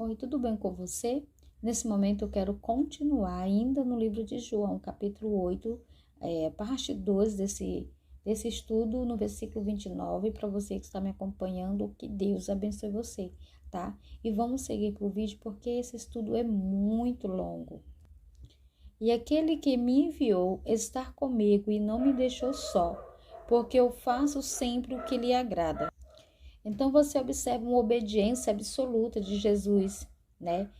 Oi, tudo bem com você? Nesse momento eu quero continuar ainda no livro de João, capítulo 8, parte 2 desse estudo, no versículo 29, para você que está me acompanhando, que Deus abençoe você, tá? E vamos seguir para o vídeo porque esse estudo é muito longo. E aquele que me enviou está comigo e não me deixou só, porque eu faço sempre o que lhe agrada. Então você observa uma obediência absoluta de Jesus, né?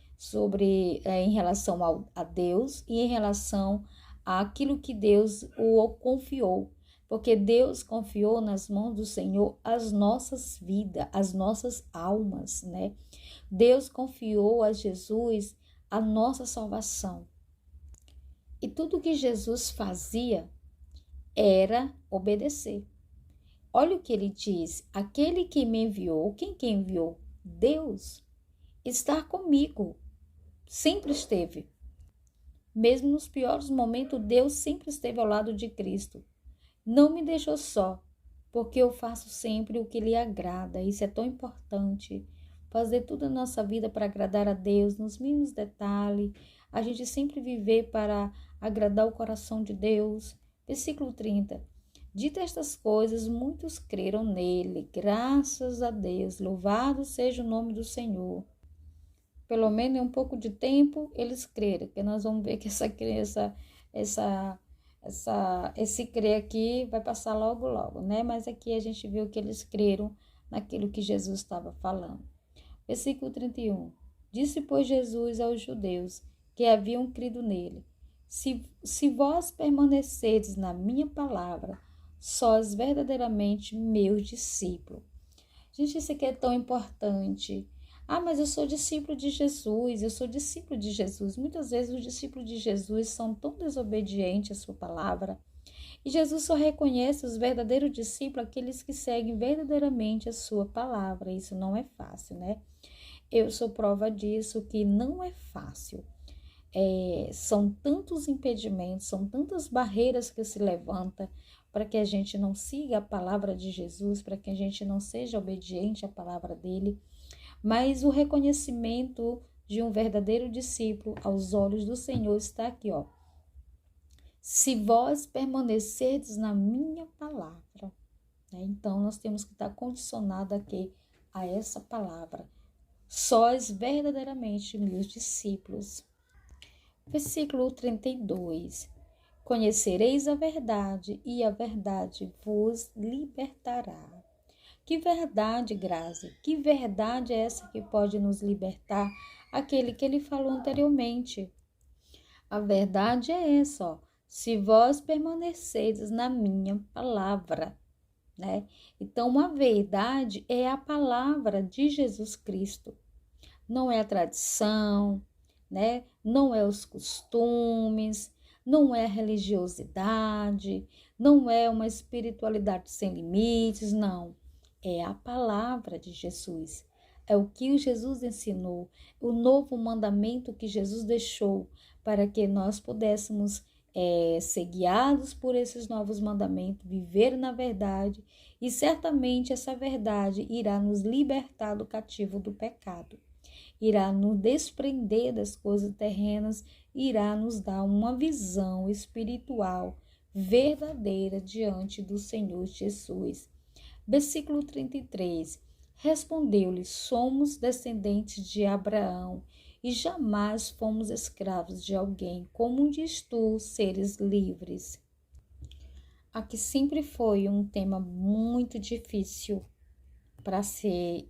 Em relação a Deus e em relação àquilo que Deus o confiou. Porque Deus confiou nas mãos do Senhor as nossas vidas, as nossas almas, né? Deus confiou a Jesus a nossa salvação. E tudo que Jesus fazia era obedecer. Olha o que ele diz: aquele que me enviou, quem que enviou? Deus está comigo, sempre esteve. Mesmo nos piores momentos, Deus sempre esteve ao lado de Cristo. Não me deixou só, porque eu faço sempre o que lhe agrada. Isso é tão importante. Fazer tudo na nossa vida para agradar a Deus, nos mínimos detalhes. A gente sempre viver para agradar o coração de Deus. Versículo 30. Dito estas coisas, muitos creram nele, graças a Deus, louvado seja o nome do Senhor. Pelo menos em um pouco de tempo, eles creram, porque nós vamos ver que esse crer aqui vai passar logo, logo, né? Mas aqui a gente viu que eles creram naquilo que Jesus estava falando. Versículo 31. Disse, pois, Jesus aos judeus que haviam crido nele: se vós permanecerdes na minha palavra, sós verdadeiramente meus discípulos. Gente, isso aqui é tão importante. Ah, mas eu sou discípulo de Jesus, eu sou discípulo de Jesus. Muitas vezes os discípulos de Jesus são tão desobedientes à sua palavra. E Jesus só reconhece os verdadeiros discípulos, aqueles que seguem verdadeiramente a sua palavra. Isso não é fácil, né? Eu sou prova disso, que não é fácil. São tantos impedimentos, são tantas barreiras que se levantam para que a gente não siga a palavra de Jesus, para que a gente não seja obediente à palavra dele. Mas o reconhecimento de um verdadeiro discípulo aos olhos do Senhor está aqui, ó. Se vós permanecerdes na minha palavra, né? Então nós temos que estar condicionado aqui a essa palavra. Sós verdadeiramente meus discípulos. Versículo 32. Conhecereis a verdade, e a verdade vos libertará. Que verdade, Grazi? Que verdade é essa que pode nos libertar? Aquele que ele falou anteriormente. A verdade é essa, ó. Se vós permaneceres na minha palavra, né? Então, a verdade é a palavra de Jesus Cristo. Não é a tradição, né? Não é os costumes, não é a religiosidade, não é uma espiritualidade sem limites, não. É a palavra de Jesus. É o que Jesus ensinou, o novo mandamento que Jesus deixou para que nós pudéssemos ser guiados por esses novos mandamentos, viver na verdade, e certamente essa verdade irá nos libertar do cativo do pecado. Irá nos desprender das coisas terrenas, irá nos dar uma visão espiritual verdadeira diante do Senhor Jesus. Versículo 33. Respondeu-lhe: somos descendentes de Abraão e jamais fomos escravos de alguém. Como diz tu, seres livres? Aqui sempre foi um tema muito difícil para ser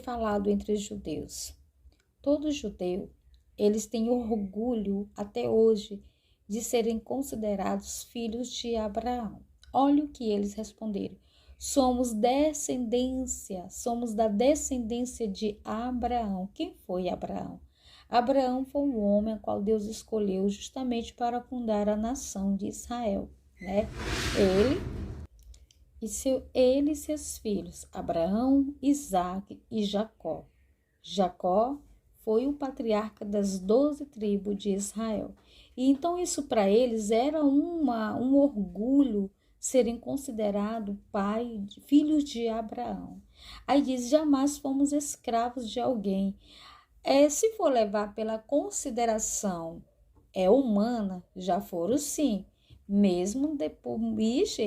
falado entre os judeus. Todo judeu, eles têm orgulho até hoje de serem considerados filhos de Abraão. Olha o que eles responderam: somos da descendência de Abraão. Quem foi Abraão? Abraão foi um homem ao qual Deus escolheu justamente para fundar a nação de Israel, né? Ele e seus filhos, Abraão, Isaque e Jacó. Jacó foi o patriarca das 12 tribos de Israel. E então isso para eles era um orgulho serem considerados filhos de Abraão. Aí diz, jamais fomos escravos de alguém. Se for levar pela consideração humana, já foram sim. Mesmo depois,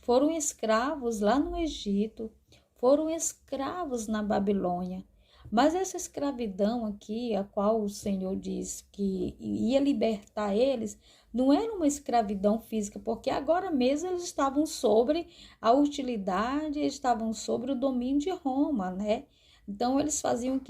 foram escravos lá no Egito, foram escravos na Babilônia. Mas essa escravidão aqui, a qual o Senhor diz que ia libertar eles, não era uma escravidão física, porque agora mesmo eles estavam sobre a utilidade, eles estavam sobre o domínio de Roma, né? Então, eles faziam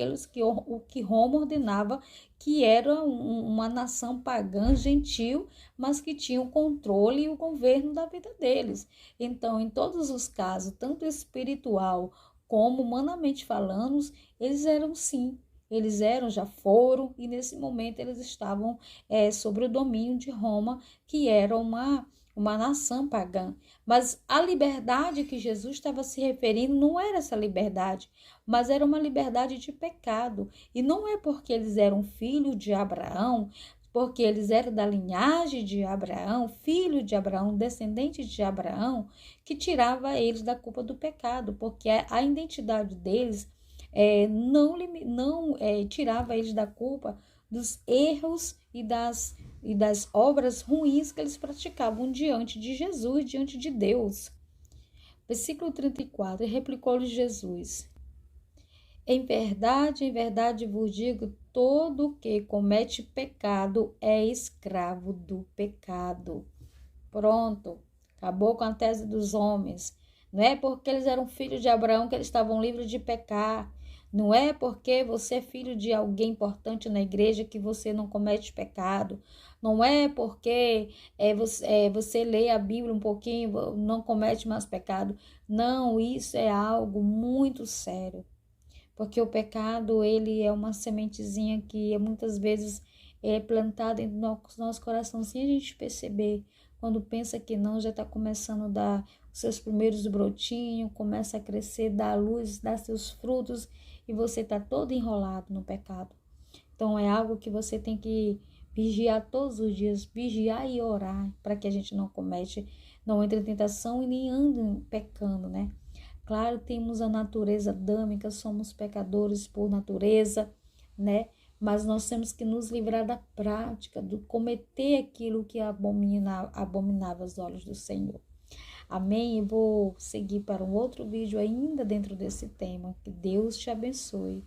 o que Roma ordenava, que era uma nação pagã, gentil, mas que tinha o controle e o governo da vida deles. Então, em todos os casos, tanto espiritual como humanamente falando, eles eram sim. Eles já foram, e nesse momento eles estavam sobre o domínio de Roma, que era uma nação pagã. Mas a liberdade que Jesus estava se referindo não era essa liberdade, mas era uma liberdade de pecado. E não é porque eles eram filhos de Abraão, porque eles eram da linhagem de Abraão, filho de Abraão, descendente de Abraão, que tirava eles da culpa do pecado, porque a identidade deles não tirava eles da culpa dos erros e das obras ruins que eles praticavam diante de Jesus, diante de Deus. Versículo 34, e replicou-lhes Jesus: em verdade vos digo, todo que comete pecado é escravo do pecado. Pronto, acabou com a tese dos homens. Não é porque eles eram filhos de Abraão que eles estavam livres de pecar. Não é porque você é filho de alguém importante na igreja que você não comete pecado. Não é porque você lê a Bíblia um pouquinho, não comete mais pecado. Não, isso é algo muito sério. Porque o pecado, ele é uma sementezinha que muitas vezes é plantada em nosso coração sem a gente perceber. Quando pensa que não, já está começando a dar os seus primeiros brotinhos, começa a crescer, dar luz, dar seus frutos, e você está todo enrolado no pecado. Então é algo que você tem que vigiar todos os dias, vigiar e orar, para que a gente não entre em tentação e nem ande pecando, né? Claro, temos a natureza adâmica, somos pecadores por natureza, né? Mas nós temos que nos livrar da prática, do cometer aquilo que é abominável aos olhos do Senhor. Amém? E vou seguir para um outro vídeo ainda dentro desse tema. Que Deus te abençoe.